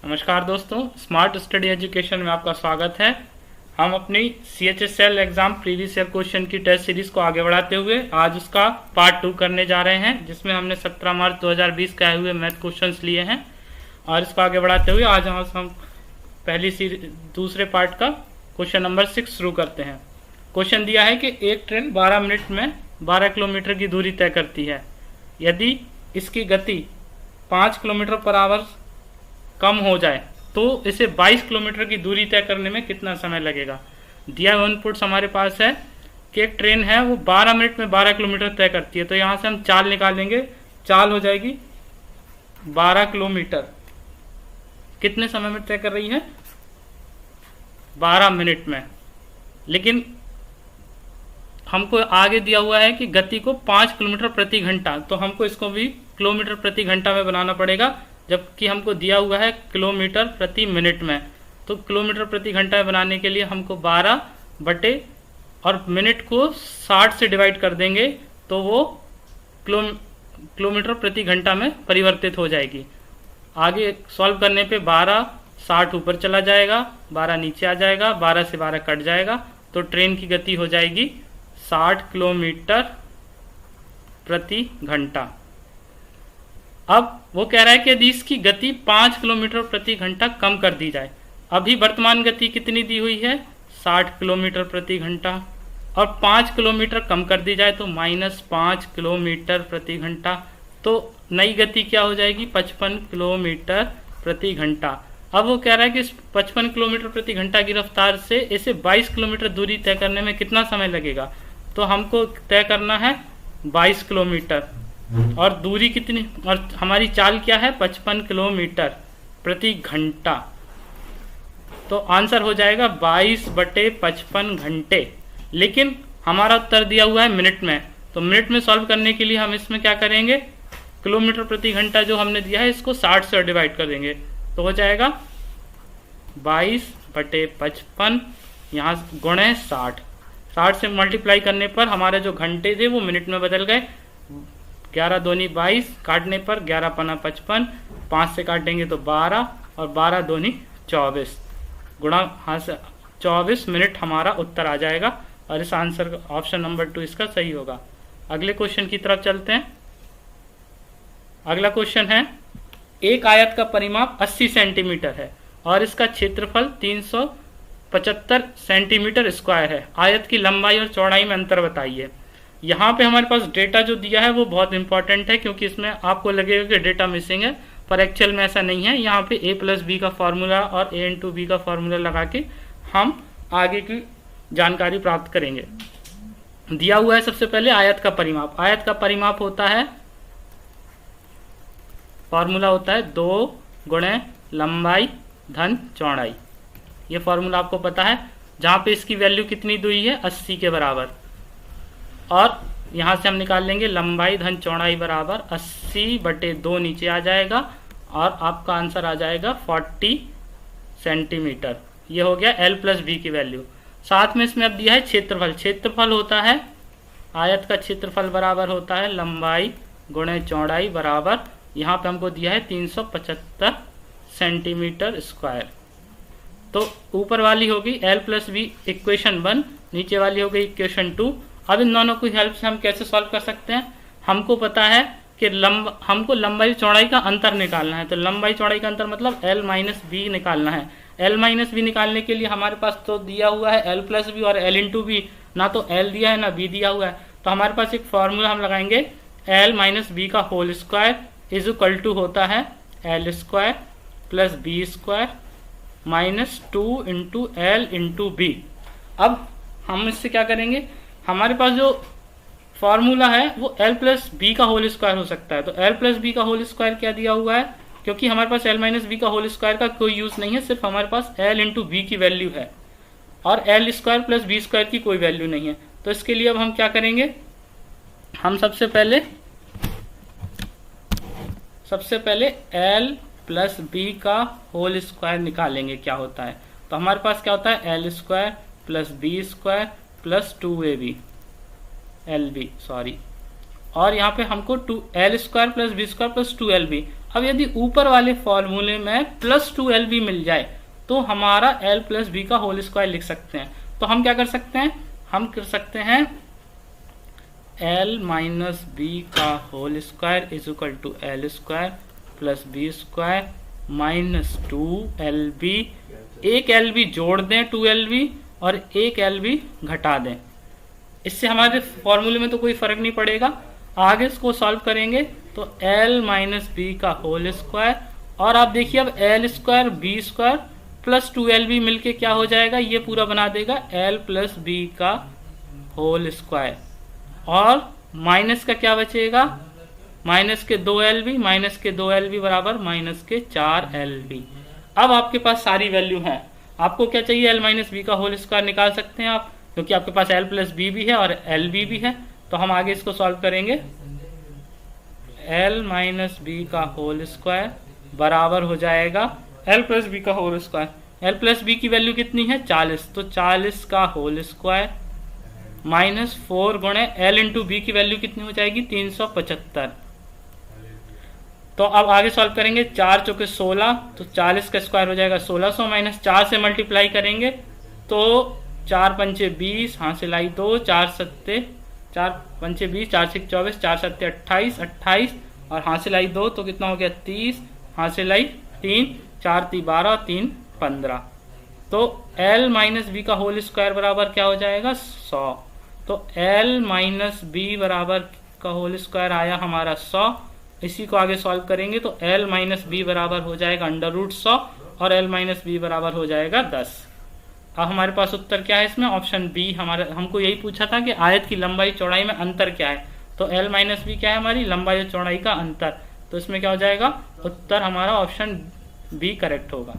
नमस्कार दोस्तों, smart study education में आपका स्वागत है। हम अपनी CHSL exam previous year question की टेस्ट सीरीज को आगे बढ़ाते हुए आज उसका पार्ट 2 करने जा रहे हैं, जिसमें हमने 17 मार्च 2020 के आए हुए मैथ क्वेश्चंस लिए हैं। और इसको आगे बढ़ाते हुए आज हम पहली सीरीज दूसरे पार्ट का क्वेश्चन नंबर 6 शुरू करते हैं। क्वेश्चन दिया है कि एक ट्रेन 12 मिनट में 12 किलोमीटर की दूरी तय करती है। यदि इसकी गति 5 किलोमीटर पर आवर कम हो जाए तो इसे 22 किलोमीटर की दूरी तय करने में कितना समय लगेगा। दिया हुआ इनपुट्स हमारे पास है कि एक ट्रेन है वो 12 मिनट में 12 किलोमीटर तय करती है, तो यहाँ से हम चाल निकालेंगे। चाल हो जाएगी 12 किलोमीटर कितने समय में तय कर रही है, 12 मिनट में। लेकिन हमको आगे दिया हुआ है कि गति को 5 किलोमीटर प्रति घंटा, तो हमको इसको भी किलोमीटर प्रति घंटा में बनाना पड़ेगा, जबकि हमको दिया हुआ है किलोमीटर प्रति मिनट में। तो किलोमीटर प्रति घंटा में बनाने के लिए हमको 12 बटे और मिनट को 60 से डिवाइड कर देंगे तो वो किलोमीटर प्रति घंटा में परिवर्तित हो जाएगी। आगे सॉल्व करने पे 12 60 ऊपर चला जाएगा, 12 नीचे आ जाएगा, 12 से 12 कट जाएगा, तो ट्रेन की गति हो जाएगी 60 किलोमीटर प्रति घंटा। अब वो कह रहा है कि यदि इसकी गति 5 किलोमीटर प्रति घंटा कम कर दी जाए। अभी वर्तमान गति कितनी दी हुई है, 60 किलोमीटर प्रति घंटा, और 5 किलोमीटर कम कर दी जाए तो -5 किलोमीटर प्रति घंटा। तो नई गति क्या हो जाएगी, 55 किलोमीटर प्रति घंटा। अब वो कह रहा है कि इस 55 किलोमीटर प्रति घंटा की रफ्तार से इसे 22 किलोमीटर दूरी तय करने में कितना समय लगेगा। तो हमको तय करना है 22 किलोमीटर, और दूरी कितनी, और हमारी चाल क्या है, 55 किलोमीटर प्रति घंटा। तो आंसर हो जाएगा 22 बटे 55 घंटे। लेकिन हमारा उत्तर दिया हुआ है मिनट में, तो मिनट में सॉल्व करने के लिए हम इसमें क्या करेंगे, किलोमीटर प्रति घंटा जो हमने दिया है इसको 60 से डिवाइड कर देंगे, तो हो जाएगा 22 बटे 55 यहाँ गुणे 60। 60 से मल्टीप्लाई करने पर हमारे जो घंटे थे वो मिनट में बदल गए। 11 दूनी 22, काटने पर 11 पना 55, 5 से काटेंगे तो 12, और 12 दूनी 24, गुणा हाँ से 24 मिनट हमारा उत्तर आ जाएगा। और इस आंसर ऑप्शन नंबर 2 इसका सही होगा। अगले क्वेश्चन की तरफ चलते हैं। अगला क्वेश्चन है, एक आयत का परिमाप 80 सेंटीमीटर है और इसका क्षेत्रफल 375 सेंटीमीटर स्क्वायर है। आयत की लंबाई और चौड़ाई में अंतर बताइए। यहाँ पे हमारे पास डेटा जो दिया है वो बहुत इंपॉर्टेंट है, क्योंकि इसमें आपको लगेगा कि डेटा मिसिंग है, पर एक्चुअल में ऐसा नहीं है। यहाँ पे a+b का फॉर्मूला और a×b का फॉर्मूला लगा के हम आगे की जानकारी प्राप्त करेंगे। दिया हुआ है सबसे पहले आयत का परिमाप। आयत का परिमाप होता है, फॉर्मूला होता है 2 गुणे लंबाई धन चौड़ाई। ये फॉर्मूला आपको पता है, जहाँ पे इसकी वैल्यू कितनी दी हुई है, 80 के बराबर। और यहाँ से हम निकाल लेंगे लंबाई धन चौड़ाई बराबर 80 बटे 2 नीचे आ जाएगा, और आपका आंसर आ जाएगा 40 सेंटीमीटर। ये हो गया l+b की वैल्यू। साथ में इसमें अब दिया है क्षेत्रफल। क्षेत्रफल होता है, आयत का क्षेत्रफल बराबर होता है लंबाई गुणे चौड़ाई बराबर, यहाँ पे हमको दिया है 375 सेंटीमीटर स्क्वायर। तो ऊपर वाली होगी l+b इक्वेशन 1, नीचे वाली हो गई इक्वेशन 2। अब इन दोनों की हेल्प से हम कैसे सॉल्व कर सकते हैं, हमको पता है कि हमको लंबाई चौड़ाई का अंतर निकालना है। तो लंबाई चौड़ाई का अंतर मतलब l-b निकालना है। l-b निकालने के लिए हमारे पास तो दिया हुआ है l+b और l×b, ना तो l दिया है ना b दिया हुआ है। तो हमारे पास एक फॉर्मूला हम लगाएंगे, l-b का whole square is equal to होता है l² plus b² minus 2 into l×b। अब हम इससे क्या करेंगे, हमारे पास जो फॉर्मूला है वो l+b का होल स्क्वायर हो सकता है। तो l+b का होल स्क्वायर क्या दिया हुआ है, क्योंकि हमारे पास l-b का होल स्क्वायर का कोई यूज नहीं है, सिर्फ हमारे पास l×b की वैल्यू है, और l² प्लस b² की कोई वैल्यू नहीं है। तो इसके लिए अब हम क्या करेंगे, हम सबसे पहले l+b का होल स्क्वायर निकालेंगे क्या होता है। तो हमारे पास क्या होता है, l² plus b² plus 2ab और यहाँ पे हमको l² plus b² plus 2lb। अब यदि ऊपर वाले फॉर्मूले में +2lb मिल जाए तो हमारा l प्लस बी का होल स्क्वायर लिख सकते हैं। तो हम क्या कर सकते हैं, हम कर सकते हैं l माइनस बी का whole square is equal to L square plus B square minus 2lb। एक lb जोड़ दें 2lb और एक lb घटा दें। इससे हमारे फॉर्मूले में तो कोई फर्क नहीं पड़ेगा। आगे इसको सॉल्व करेंगे तो l माइनस बी का होल स्क्वायर, और आप देखिए अब l square B square plus 2lb मिलके क्या हो जाएगा, ये पूरा बना देगा l प्लस बी का होल स्क्वायर। और माइनस का क्या बचेगा, माइनस के 2lb, माइनस के 2lb बराबर माइनस के 4lb। अब आपके पास सारी वैल्यू है। आपको क्या चाहिए, l माइनस बी का होल स्क्वायर निकाल सकते हैं आप, क्योंकि आपके पास l प्लस बी भी है और lb भी है। तो हम आगे इसको सॉल्व करेंगे। l माइनस बी का होल स्क्वायर बराबर हो जाएगा l प्लस बी का whole square. l plus B की वैल्यू कितनी है 40, तो 40 का होल स्क्वायर माइनस 4 गुणे l इंटू बी की वैल्यू कितनी हो जाएगी 375। तो अब आगे सॉल्व करेंगे, 4 चौके 16, तो 40 का स्क्वायर हो जाएगा 1600, माइनस 4 से मल्टीप्लाई करेंगे तो 4 पंचे 20, हाँ से लाई 2, 4 सत्ते 4 पंचे 20, 4 6 24, 4 सत्ते 28, 28 और हाँ से लाई 2 तो कितना हो गया 30, हाँ से लाई 3, 4 3 12, 3 15। तो l माइनस बी का होल स्क्वायर बराबर क्या हो जाएगा 100। तो l माइनस बी बराबर का होल स्क्वायर आया हमारा 100। इसी को आगे सॉल्व करेंगे तो l माइनस बी बराबर हो जाएगा √100 और l माइनस बी बराबर हो जाएगा 10। अब हमारे पास उत्तर क्या है इसमें, ऑप्शन बी। हमारा हमको यही पूछा था कि आयत की लंबाई चौड़ाई में अंतर क्या है, तो l माइनस बी क्या है, हमारी लंबाई और चौड़ाई का अंतर। तो इसमें क्या हो जाएगा, उत्तर हमारा ऑप्शन बी करेक्ट होगा।